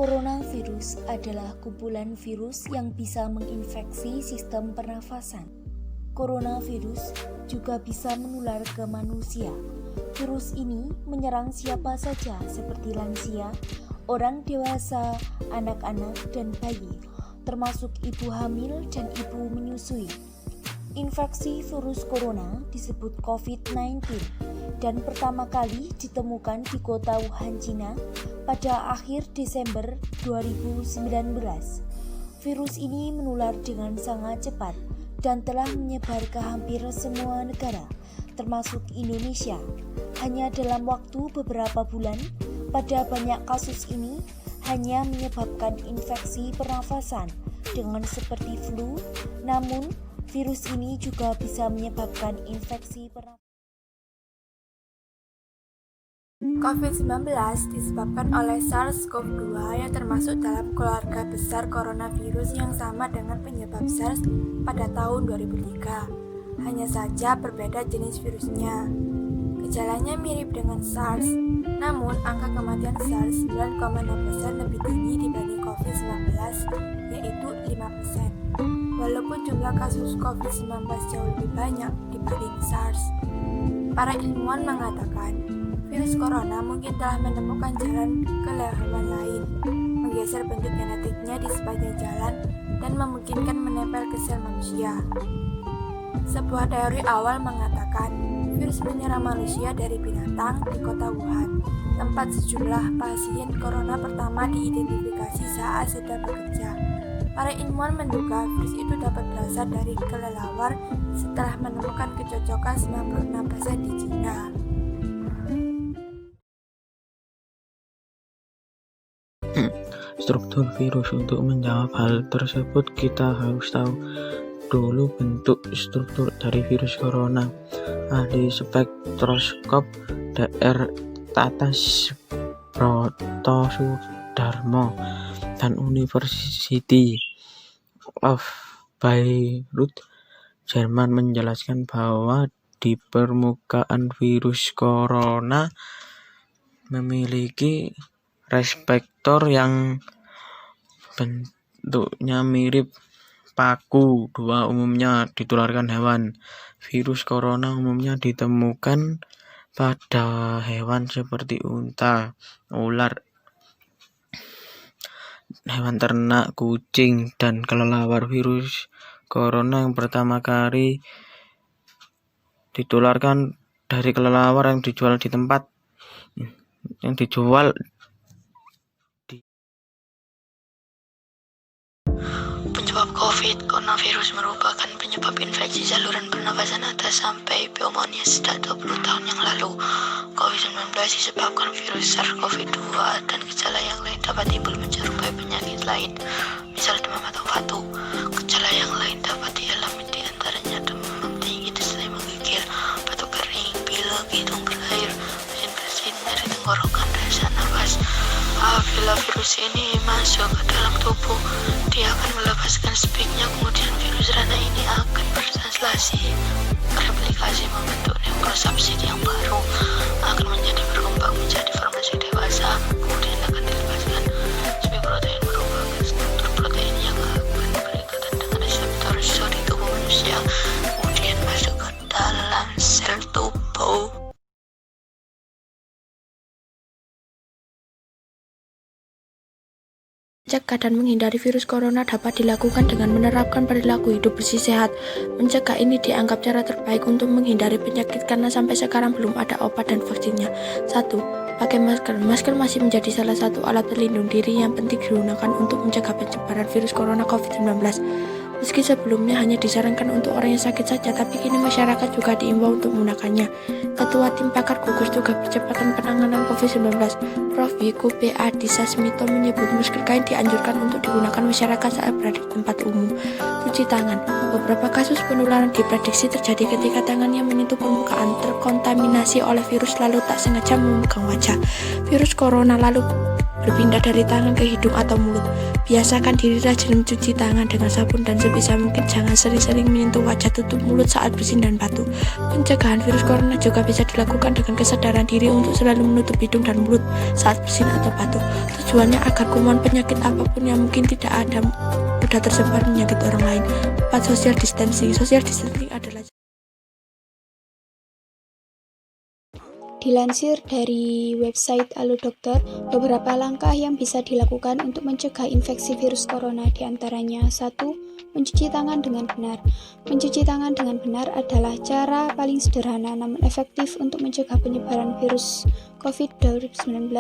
Coronavirus adalah kumpulan virus yang bisa menginfeksi sistem pernafasan. Coronavirus juga bisa menular ke manusia. Virus ini menyerang siapa saja seperti lansia, orang dewasa, anak-anak, dan bayi, termasuk ibu hamil dan ibu menyusui. Infeksi virus corona disebut COVID-19 dan pertama kali ditemukan di kota Wuhan, Cina pada akhir Desember 2019. Virus ini menular dengan sangat cepat dan telah menyebar ke hampir semua negara, termasuk Indonesia. Hanya dalam waktu beberapa bulan, pada banyak kasus ini hanya menyebabkan infeksi pernafasan dengan seperti flu, namun virus ini juga bisa menyebabkan infeksi pernafasan. COVID-19 disebabkan oleh SARS-CoV-2 yang termasuk dalam keluarga besar coronavirus yang sama dengan penyebab SARS pada tahun 2003. Hanya saja berbeda jenis virusnya. Gejalanya mirip dengan SARS, namun angka kematian SARS 9,6% lebih tinggi dibanding COVID-19, yaitu 5%. Walaupun jumlah kasus COVID-19 jauh lebih banyak dibanding SARS, para ilmuwan mengatakan virus corona mungkin telah menemukan jalan ke hewan lain, menggeser bentuk genetiknya di sepanjang jalan, dan memungkinkan menempel ke sel manusia. Sebuah teori awal mengatakan virus menyerang manusia dari binatang di kota Wuhan, tempat sejumlah pasien corona pertama diidentifikasi saat sedang bekerja. Para ilmuwan menduga virus itu dapat berasal dari kelelawar setelah menemukan kecocokan 96% di Cina. Struktur virus. Untuk menjawab hal tersebut, kita harus tahu dulu bentuk struktur dari virus corona. Ahli spektroskop Dr. Tatas Broto Sudarmo dan University of Beirut, Jerman menjelaskan bahwa di permukaan virus corona memiliki reseptor yang bentuknya mirip paku. Dua umumnya ditularkan hewan. Virus corona umumnya ditemukan pada hewan seperti unta, ular, hewan ternak, kucing, dan kelelawar. Virus corona yang pertama kali ditularkan dari kelelawar yang dijual Penyebab COVID, coronavirus merupakan penyebab infeksi saluran pernafasan atas sampai pneumonia sejak 20 tahun yang lalu. COVID-19 disebabkan virus SARS-CoV-2 dan gejala yang lain dapat timbul menyerupai penyakit lain, misal demam atau batuk. Gejala yang lain dapat dialami di antaranya demam tinggi, disertai menggigil, batuk kering, pilek, hidung berair, bersin-bersin, nyeri tenggorokan, dan sesak nafas. Apabila virus ini masuk ke dalam tubuh, dia akan melepaskan spike-nya, kemudian virus rana ini akan bertranslasi, bereplikasi, membentuk neurosubsid yang baru, akan berkembang menjadi formasi dewasa, kemudian akan dilepaskan. Spike protein merupakan struktur protein yang akan berikatan dengan reseptor di tubuh manusia, kemudian masuk ke dalam sel tubuh. Mencegah dan menghindari virus corona dapat dilakukan dengan menerapkan perilaku hidup bersih sehat. Mencegah ini dianggap cara terbaik untuk menghindari penyakit karena sampai sekarang belum ada obat dan vaksinnya. 1. Pakai masker. Masker masih menjadi salah satu alat pelindung diri yang penting digunakan untuk mencegah penyebaran virus corona COVID-19. Meski sebelumnya hanya disarankan untuk orang yang sakit saja, tapi kini masyarakat juga diimbau untuk menggunakannya. Ketua Tim Pakar Gugus Tugas Percepatan Penanganan COVID-19, Prof. Wiku P. Adhisa Smito menyebut masker kain dianjurkan untuk digunakan masyarakat saat berada di tempat umum. Cuci tangan. Beberapa kasus penularan diprediksi terjadi ketika tangan yang menyentuh permukaan terkontaminasi oleh virus lalu tak sengaja memegang wajah virus corona lalu berpindah dari tangan ke hidung atau mulut. Biasakan diri rajin mencuci tangan dengan sabun dan sebisa mungkin jangan sering-sering menyentuh wajah, tutup mulut saat bersin dan batuk. Pencegahan virus corona juga bisa dilakukan dengan kesadaran diri untuk selalu menutup hidung dan mulut saat bersin atau batuk. Tujuannya agar kuman penyakit apapun yang mungkin tidak ada mudah tersebar menyakit orang lain. 4. Social distancing. Social distancing adalah Dilansir dari website Halo Dokter, beberapa langkah yang bisa dilakukan untuk mencegah infeksi virus corona diantaranya 1. Mencuci tangan dengan benar. Mencuci tangan dengan benar adalah cara paling sederhana namun efektif untuk mencegah penyebaran virus COVID-19.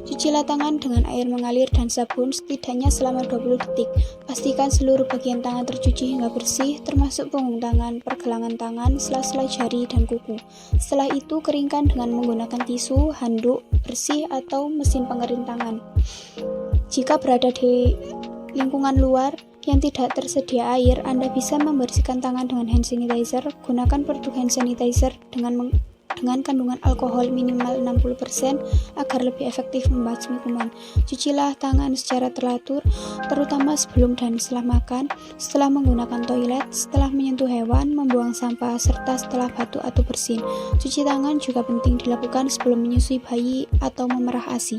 Cucilah tangan dengan air mengalir dan sabun setidaknya selama 20 detik. Pastikan seluruh bagian tangan tercuci hingga bersih, termasuk punggung tangan, pergelangan tangan, sela-sela jari, dan kuku. Setelah itu, keringkan dengan menggunakan tisu, handuk bersih, atau mesin pengering tangan. Jika berada di lingkungan luar yang tidak tersedia air, Anda bisa membersihkan tangan dengan hand sanitizer. Gunakan produk hand sanitizer dengan kandungan alkohol minimal 60% agar lebih efektif membasmi kuman. Cucilah tangan secara teratur, terutama sebelum dan setelah makan, setelah menggunakan toilet, setelah menyentuh hewan, membuang sampah, serta setelah batuk atau bersin. Cuci tangan juga penting dilakukan sebelum menyusui bayi atau memerah ASI.